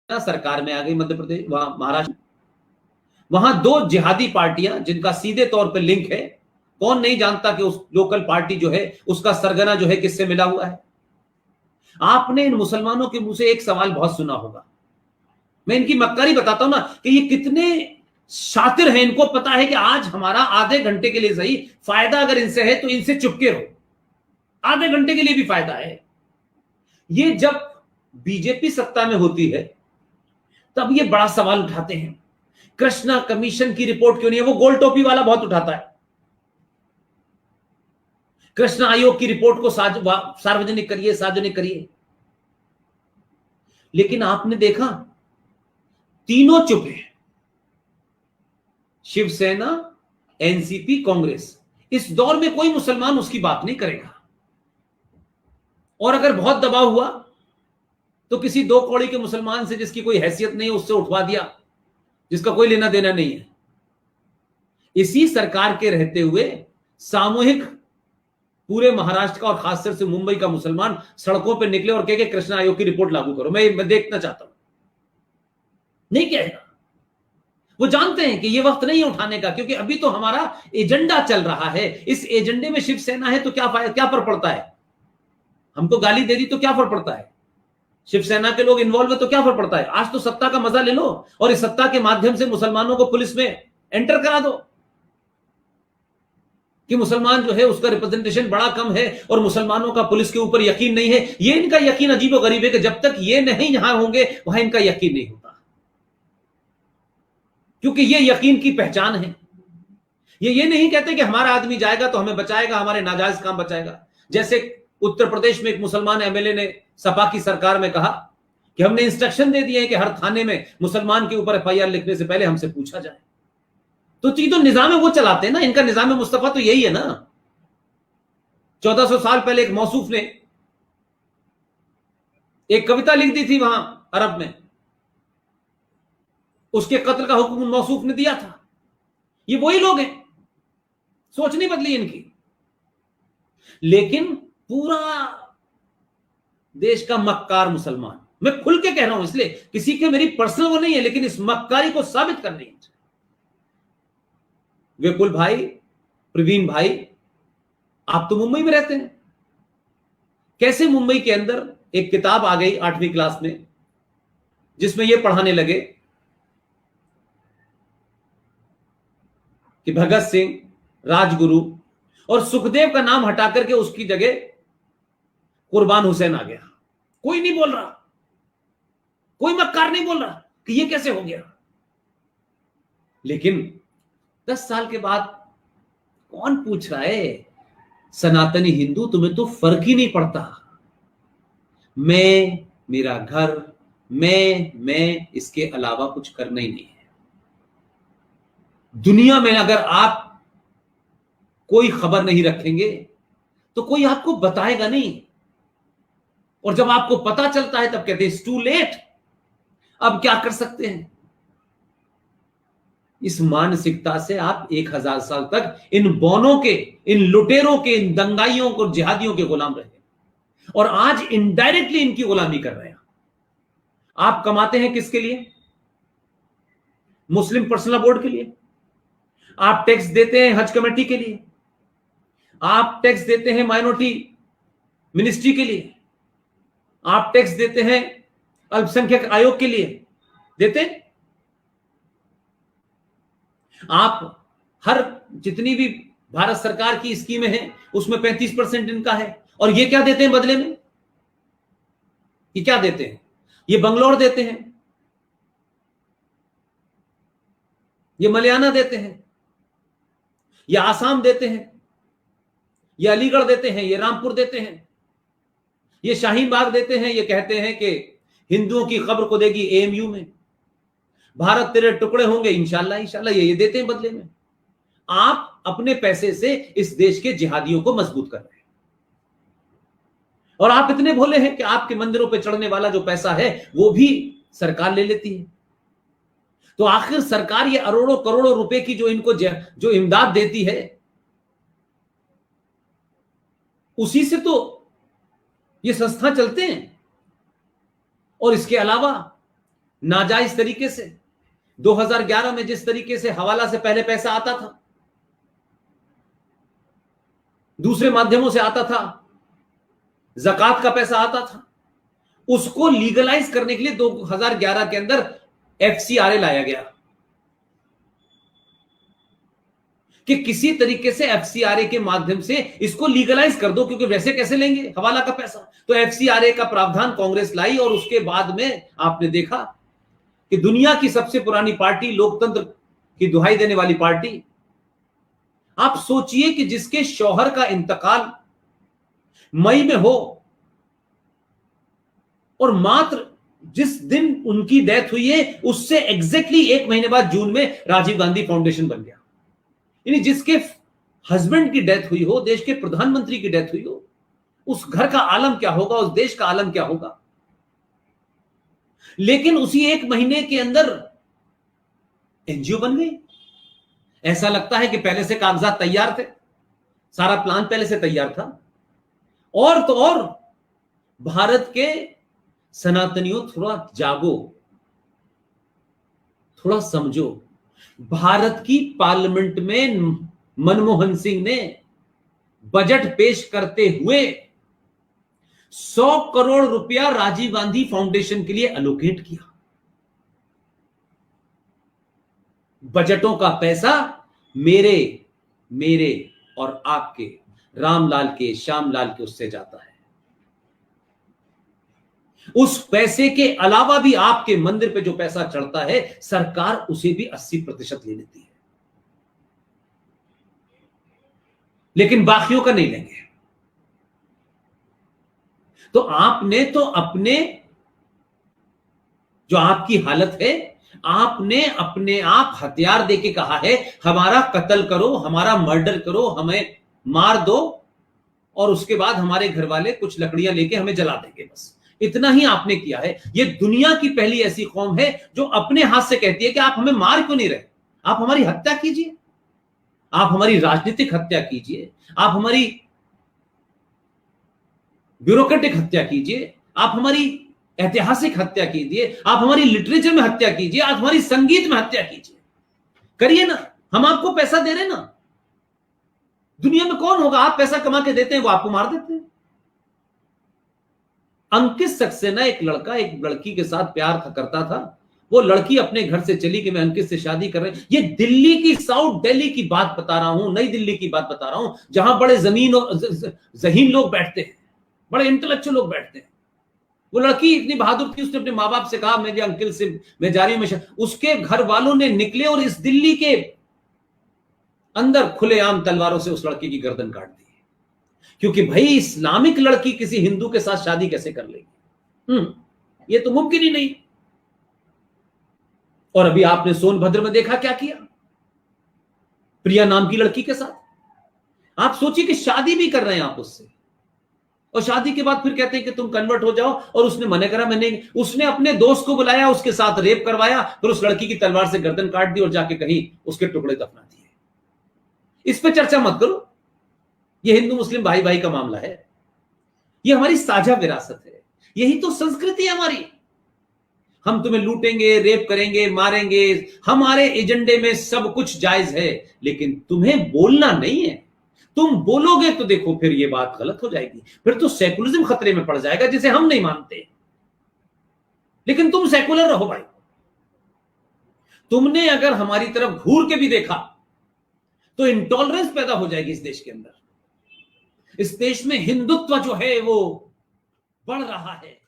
सरकार में आ गई मध्य प्रदेश, वहां महाराष्ट्र, वहां दो जिहादी पार्टियां जिनका सीधे तौर पर लिंक है। कौन नहीं जानता कि उस लोकल पार्टी जो है उसका सरगना जो है किससे मिला हुआ है। आपने इन मुसलमानों के मुंह से एक सवाल बहुत सुना होगा, मैं इनकी मक्कारी बताता हूं ना कि ये कितने शातिर हैं। इनको पता है कि आज हमारा आधे घंटे के लिए सही फायदा अगर इनसे है तो इनसे चुपके रहो, आधे घंटे के लिए भी फायदा है। ये जब बीजेपी सत्ता में होती है तब ये बड़ा सवाल उठाते हैं, कृष्णा कमीशन की रिपोर्ट क्यों नहीं है। वो गोल टोपी वाला बहुत उठाता है, कृष्णा आयोग की रिपोर्ट को सार्वजनिक करिए, सार्वजनिक करिए। लेकिन आपने देखा तीनों चुप है, शिवसेना, एनसीपी, कांग्रेस। इस दौर में कोई मुसलमान उसकी बात नहीं करेगा, और अगर बहुत दबाव हुआ तो किसी दो कौड़ी के मुसलमान से जिसकी कोई हैसियत नहीं है उससे उठवा दिया, जिसका कोई लेना देना नहीं है। इसी सरकार के रहते हुए सामूहिक पूरे महाराष्ट्र का और खासकर से मुंबई का मुसलमान सड़कों पर निकले और कहे कृष्णा आयोग की रिपोर्ट लागू करो। मैं देखना चाहता हूं, नहीं कहेगा। वो जानते हैं कि ये वक्त नहीं है उठाने का, क्योंकि अभी तो हमारा एजेंडा चल रहा है। इस एजेंडे में शिवसेना है तो क्या फर्क पड़ता है। हमको गाली दे दी तो क्या फर्क पड़ता है, शिवसेना के लोग इन्वॉल्व है तो क्या फर्क पड़ता है। आज तो सत्ता का मजा ले लो और इस सत्ता के माध्यम से मुसलमानों को पुलिस में एंटर करा दो कि मुसलमान जो है उसका रिप्रेजेंटेशन बड़ा कम है और मुसलमानों का पुलिस के ऊपर यकीन नहीं है। ये इनका यकीन अजीबोगरीब है कि जब तक ये नहीं यहां होंगे वहां इनका यकीन नहीं होता, क्योंकि ये यकीन की पहचान है। ये नहीं कहते कि हमारा आदमी जाएगा तो हमें बचाएगा, हमारे नाजायज काम बचाएगा। जैसे उत्तर प्रदेश में एक मुसलमान एमएलए ने सपा की सरकार में कहा कि हमने इंस्ट्रक्शन दे दिए कि हर थाने में मुसलमान के ऊपर एफआईआर लिखने से पहले हमसे पूछा जाए। तो ये तो निजाम वो चलाते हैं ना, इनका निजाम मुस्तफा तो यही है ना। 1400 साल पहले एक मौसूफ ने एक कविता लिख दी थी वहां अरब में, उसके कत्ल का हुक्म मौसूफ ने दिया था। ये वही लोग हैं, सोच नहीं बदली इनकी। लेकिन पूरा देश का मक्कार मुसलमान, मैं खुल के कह रहा हूं इसलिए किसी के मेरी पर्सनल वो नहीं है, लेकिन इस मक्कारी को साबित करनी है। विपुल भाई, प्रवीण भाई, आप तो मुंबई में रहते हैं, कैसे मुंबई के अंदर एक किताब आ गई 8वीं क्लास में जिसमें यह पढ़ाने लगे कि भगत सिंह, राजगुरु और सुखदेव का नाम हटा करके उसकी जगह कुर्बान हुसैन आ गया। कोई नहीं बोल रहा, कोई मक्कार नहीं बोल रहा कि यह कैसे हो गया। लेकिन 10 साल के बाद कौन पूछ रहा है, सनातनी हिंदू तुम्हें तो फर्क ही नहीं पड़ता। मैं, मेरा घर, मैं इसके अलावा कुछ करना ही नहीं है। दुनिया में अगर आप कोई खबर नहीं रखेंगे तो कोई आपको बताएगा नहीं, और जब आपको पता चलता है तब कहते हैं इट्स टू लेट, अब क्या कर सकते हैं। इस मानसिकता से आप 1000 साल तक इन बौनों के, इन लुटेरों के, इन दंगाइयों को, जिहादियों के गुलाम रहे, और आज इनडायरेक्टली इनकी गुलामी कर रहे हैं। आप कमाते हैं किसके लिए? मुस्लिम पर्सनल बोर्ड के लिए। आप टैक्स देते हैं हज कमेटी के लिए, आप टैक्स देते हैं माइनॉरिटी मिनिस्ट्री के लिए, आप टैक्स देते हैं अल्पसंख्यक आयोग के लिए, देते हैं। आप हर जितनी भी भारत सरकार की स्कीमें हैं उसमें 35% इनका है, और ये क्या देते हैं बदले में? ये क्या देते हैं? ये बंगलौर देते हैं, ये मलयाना देते हैं, ये आसाम देते हैं, ये अलीगढ़ देते हैं, ये रामपुर देते हैं, ये शाहीन बाग देते हैं। ये कहते हैं कि हिंदुओं की खबर को देगी एएमयू में, भारत तेरे टुकड़े होंगे इंशाल्लाह इंशाल्लाह, ये देते हैं बदले में। आप अपने पैसे से इस देश के जिहादियों को मजबूत कर रहे हैं, और आप इतने भोले हैं कि आपके मंदिरों पर चढ़ने वाला जो पैसा है वो भी सरकार ले लेती है। तो आखिर सरकार ये अरबों करोड़ों रुपए की जो इनको जो इमदाद देती है, उसी से तो ये संस्था चलते हैं। और इसके अलावा नाजायज तरीके से। 2011 में जिस तरीके से हवाला से पहले पैसा आता था, दूसरे माध्यमों से आता था, ज़कात का पैसा आता था, उसको लीगलाइज करने के लिए 2011 के अंदर FCRA लाया गया कि किसी तरीके से FCRA के माध्यम से इसको लीगलाइज कर दो, क्योंकि वैसे कैसे लेंगे हवाला का पैसा। तो FCRA का प्रावधान कांग्रेस लाई और उसके बाद में आपने देखा कि दुनिया की सबसे पुरानी पार्टी, लोकतंत्र की दुहाई देने वाली पार्टी, आप सोचिए कि जिसके शौहर का इंतकाल मई में हो और मात्र जिस दिन उनकी डेथ हुई है उससे एग्जैक्टली 1 महीने बाद जून में राजीव गांधी फाउंडेशन बन गया। यानी जिसके हस्बैंड की डेथ हुई हो, देश के प्रधानमंत्री की डेथ हुई हो, उस घर का आलम क्या होगा, उस देश का आलम क्या होगा। लेकिन उसी 1 महीने के अंदर NGO बन गई। ऐसा लगता है कि पहले से कागजात तैयार थे, सारा प्लान पहले से तैयार था। और तो और भारत के सनातनियों, थोड़ा जागो, थोड़ा समझो। भारत की पार्लियामेंट में मनमोहन सिंह ने बजट पेश करते हुए 100 करोड़ रुपया राजीव गांधी फाउंडेशन के लिए एलोकेट किया। बजटों का पैसा मेरे और आपके, रामलाल के, श्यामलाल के, उससे जाता है। उस पैसे के अलावा भी आपके मंदिर पे जो पैसा चढ़ता है, सरकार उसे भी 80% ले लेती है, लेकिन बाकियों का नहीं लेंगे। तो आपने तो अपने, जो आपकी हालत है, आपने अपने आप हथियार देके कहा है हमारा कत्ल करो, हमारा मर्डर करो, हमें मार दो, और उसके बाद हमारे घर वाले कुछ लकड़ियां लेके हमें जला देंगे। बस इतना ही आपने किया है। यह दुनिया की पहली ऐसी कौम है जो अपने हाथ से कहती है कि आप हमें मार क्यों नहीं रहे, आप हमारी हत्या कीजिए, आप हमारी राजनीतिक हत्या कीजिए, आप हमारी ब्यूरोक्रेटिक हत्या कीजिए, आप हमारी ऐतिहासिक हत्या कीजिए, आप हमारी लिटरेचर में हत्या कीजिए, आप हमारी संगीत में हत्या कीजिए, करिए ना, हम आपको पैसा दे रहे ना। दुनिया में कौन होगा, आप पैसा कमा के देते हैं, वो आपको मार देते हैं। अंकित सक्सेना, एक लड़का एक लड़की के साथ प्यार करता था, वो लड़की अपने घर से चली कि मैं अंकित से शादी कर रही। ये दिल्ली की, साउथ दिल्ली की बात बता रहा हूं, नई दिल्ली की बात बता रहा हूं, जहां बड़े जमीन और जहीन लोग बैठते हैं, बड़े इंटेलेक्चुअल लोग बैठते हैं। वो लड़की इतनी बहादुर थी, उसने अपने माँ बाप से कहा मेरे अंकिल से मैं जा रही हूं। उसके घर वालों ने निकले और इस दिल्ली के अंदर खुलेआम तलवारों से उस लड़की की गर्दन काट दी, क्योंकि भाई इस्लामिक लड़की किसी हिंदू के साथ शादी कैसे कर लेगी, ये तो मुमकिन ही नहीं। और अभी आपने सोनभद्र में देखा क्या किया प्रिया नाम की लड़की के साथ। आप सोचिए कि शादी भी कर रहे हैं आप उससे, और शादी के बाद फिर कहते हैं कि तुम कन्वर्ट हो जाओ, और उसने मना करा, मैंने, उसने अपने दोस्त को बुलाया, उसके साथ रेप करवाया, फिर उस लड़की की तलवार से गर्दन काट दी और जाके कहीं उसके टुकड़े दफना दिए। इस पे चर्चा मत करो, ये हिंदू मुस्लिम भाई भाई का मामला है, ये हमारी साझा विरासत है, यही तो संस्कृति है हमारी। हम तुम्हें लूटेंगे, रेप करेंगे, मारेंगे, हमारे एजेंडे में सब कुछ जायज है, लेकिन तुम्हें बोलना नहीं है। तुम बोलोगे तो देखो फिर ये बात गलत हो जाएगी, फिर तो सेकुलरिज्म खतरे में पड़ जाएगा, जिसे हम नहीं मानते। लेकिन तुम सेकुलर रहो भाई। तुमने अगर हमारी तरफ घूर के भी देखा तो इंटॉलरेंस पैदा हो जाएगी इस देश के अंदर। इस देश में हिंदुत्व जो है वो बढ़ रहा है,